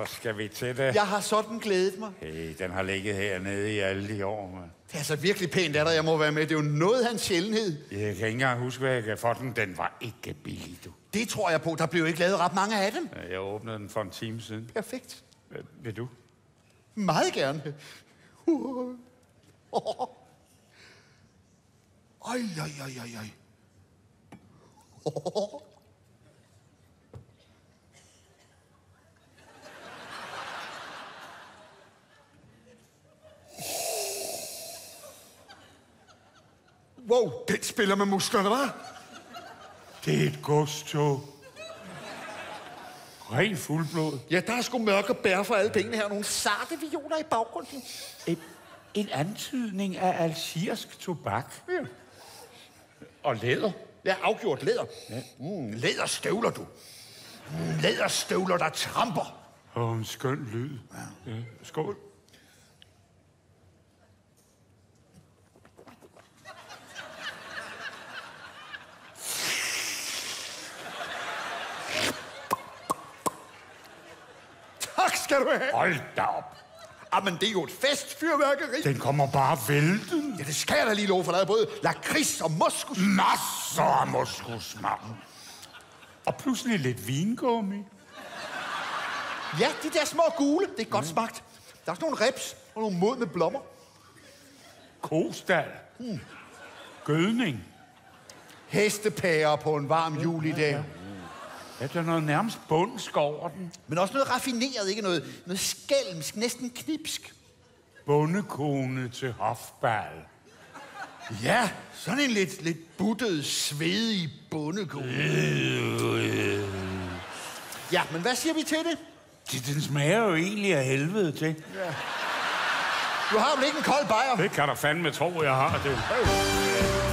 Så skal vi til det. Jeg har sådan glædet mig. Hey, den har ligget hernede i alle de år, man. Det er altså virkelig pænt af dig, jeg må være med. Det er jo noget af en sjældenhed. Jeg kan ikke engang huske, hvad jeg gav for den. Den var ikke billig, du. Det tror jeg på. Der blev ikke lavet ret mange af dem. Jeg åbnede den for en time siden. Perfekt. Vil du? Meget gerne. Oj. Wow, den spiller med musklerne, hva'? Det er et godstog. Ren fuldblod. Ja, der er sgu mørke bær for alle pengene her. Nogle sarte violer i baggrunden. En antydning af algerisk tobak. Ja. Og læder. Ja, afgjort læder. Ja. Læderstøvler, du. Læderstøvler, der tramper. Og en skøn lyd. Ja. Skål. Tak skal du have. Hold da op. Jamen, det er jo et festfyrværkeri. Den kommer bare vælten. Ja, det skal jeg da lige love for. Der er både lakrids og moskus. Masser af moskus, mand. Og pludselig lidt vingummi. Ja, de der små gule, det er godt smagt. Der er sådan nogle reps og nogle mod med blommer. Kostal. Gødning. Hestepærer på en varm julidag. Ja, der er noget nærmest bundsk over den. Men også noget raffineret, ikke? Noget skælmsk, næsten knipsk. Bondekone til hofbal. Ja, sådan en lidt buttet, svedig bondekone. Ja, men hvad siger vi til det? Den smager jo egentlig af helvede til. Ja. Du har vel ikke en kold bajer? Det kan der fandme tro, jeg har det.